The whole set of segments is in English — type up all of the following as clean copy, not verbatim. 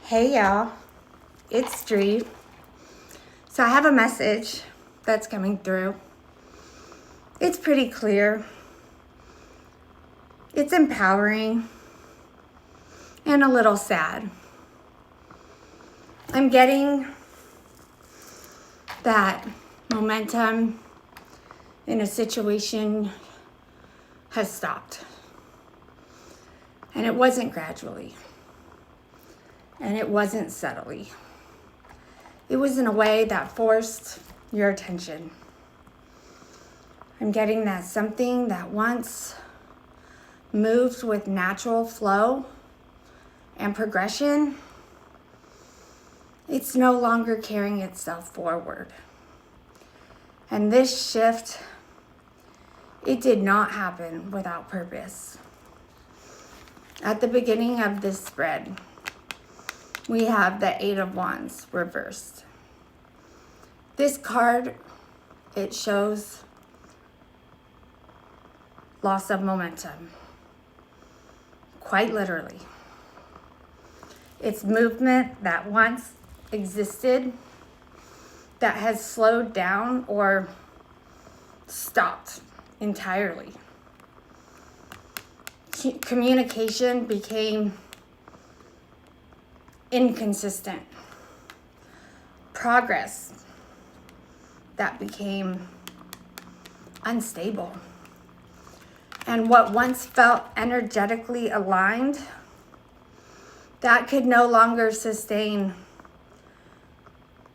Hey y'all, it's Dree. So I have a message that's coming through. It's pretty clear. It's empowering and a little sad. I'm getting that momentum in a situation has stopped. And it wasn't gradually. And it wasn't subtly. It was in a way that forced your attention. I'm getting that something that once moved with natural flow and progression, it's no longer carrying itself forward. And this shift, it did not happen without purpose. At the beginning of this spread, we have the Eight of Wands reversed. This card, it shows loss of momentum, quite literally. It's movement that once existed that has slowed down or stopped entirely. Communication became inconsistent. Progress that became unstable. And what once felt energetically aligned, that could no longer sustain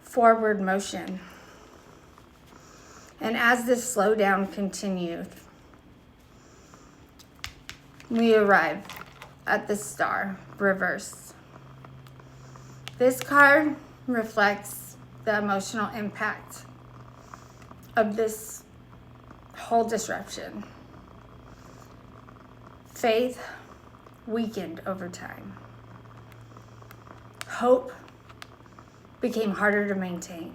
forward motion. And as this slowdown continued, we arrived at the Star reverse. This card reflects the emotional impact of this whole disruption. Faith weakened over time. Hope became harder to maintain.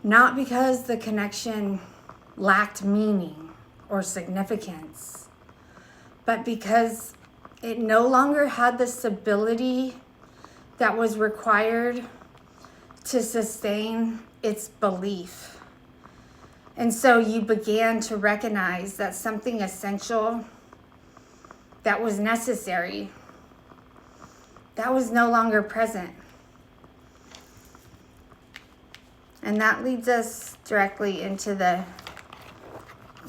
Not because the connection lacked meaning or significance, but because it no longer had the stability that was required to sustain its belief. And so you began to recognize that something essential that was necessary, that was no longer present. And that leads us directly into the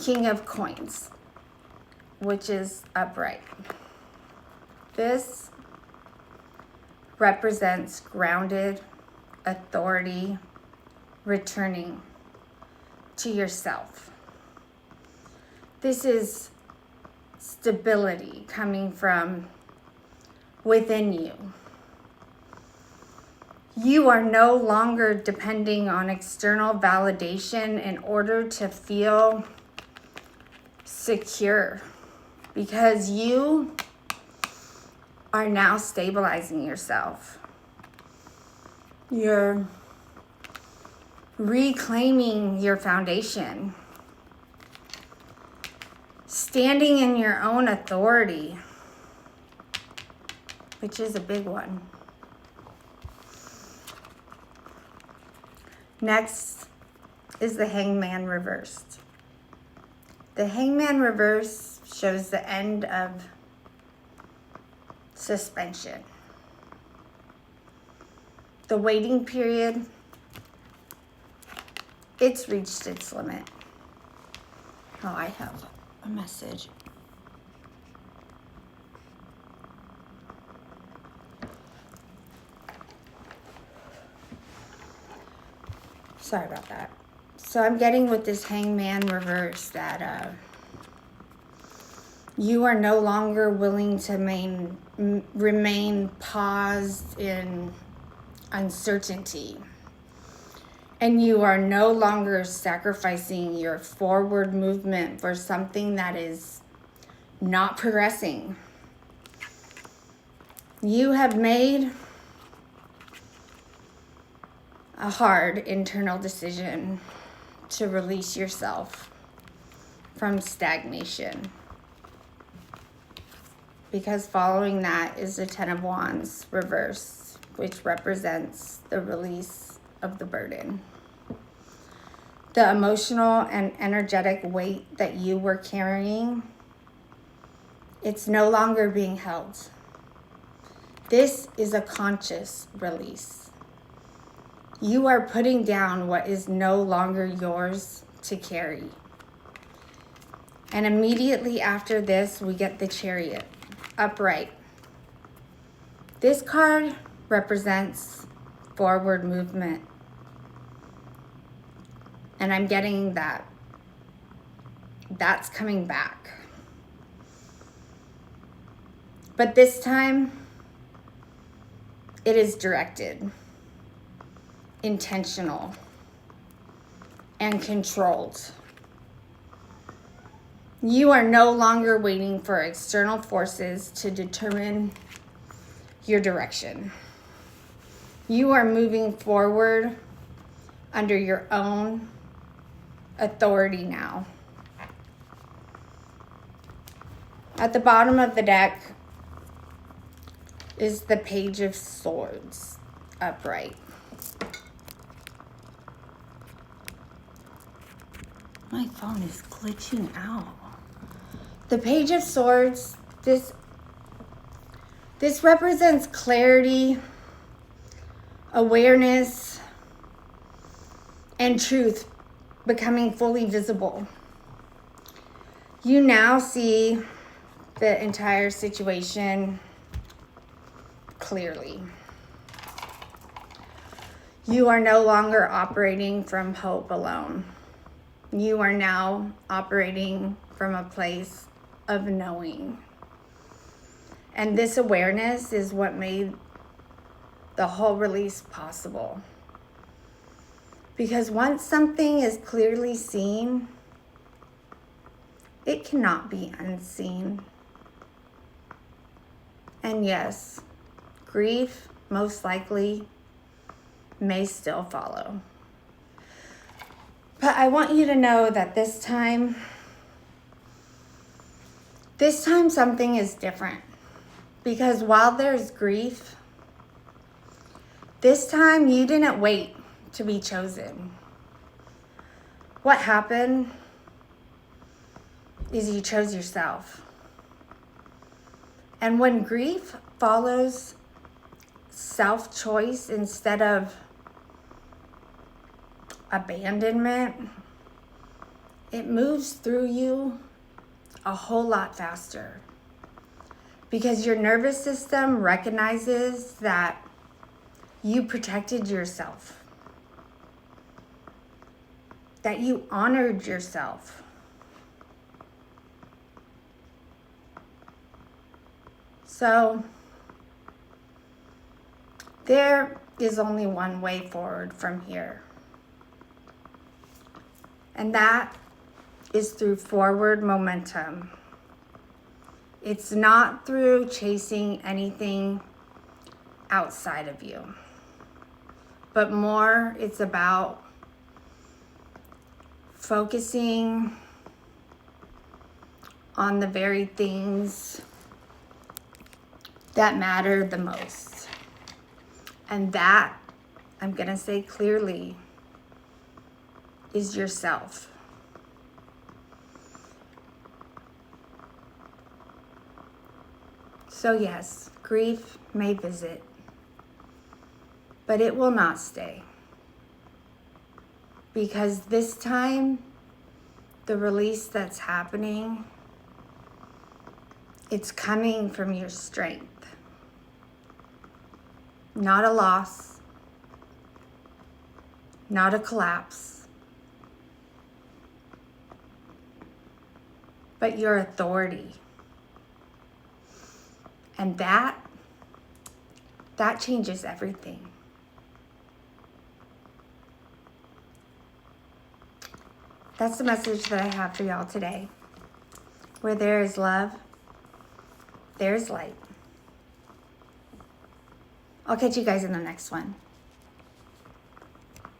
King of Coins, which is upright. This represents grounded authority returning to yourself. This is stability coming from within you. You are no longer depending on external validation in order to feel secure, because you are now stabilizing yourself. You're reclaiming your foundation, standing in your own authority, which is a big one. Next is the Hangman reversed. The Hangman reverse shows the end of suspension. The waiting period, it's reached its limit. Oh, I have a message. Sorry about that. So I'm getting with this Hangman reverse that you are no longer willing to remain paused in uncertainty. And you are no longer sacrificing your forward movement for something that is not progressing. You have made a hard internal decision to release yourself from stagnation. because following that is the Ten of Wands reversed, which represents the release of the burden. The emotional and energetic weight that you were carrying, it's no longer being held. This is a conscious release. You are putting down what is no longer yours to carry. And immediately after this, we get the Chariot, upright. This card represents forward movement. And I'm getting that. That's coming back. But this time, it is directed, intentional, and controlled. You are no longer waiting for external forces to determine your direction. You are moving forward under your own authority now. At the bottom of the deck is the Page of Swords, upright. My phone is glitching out. The Page of Swords, this represents clarity, awareness, and truth becoming fully visible. You now see the entire situation clearly. You are no longer operating from hope alone. You are now operating from a place of knowing. And this awareness is what made the whole release possible. Because once something is clearly seen, it cannot be unseen. And yes, grief most likely may still follow. But I want you to know that this time something is different. Because while there's grief, this time you didn't wait to be chosen. What happened is you chose yourself. And when grief follows self-choice instead of abandonment, it moves through you a whole lot faster. Because your nervous system recognizes that you protected yourself, that you honored yourself. So there is only one way forward from here. And that is through forward momentum. It's not through chasing anything outside of you, but more it's about focusing on the very things that matter the most. And that, I'm going to say clearly, is yourself. So yes, grief may visit, but it will not stay. Because this time, the release that's happening, it's coming from your strength. Not a loss, not a collapse, but your authority. And that changes everything. That's the message that I have for y'all today. Where there is love, there's light. I'll catch you guys in the next one.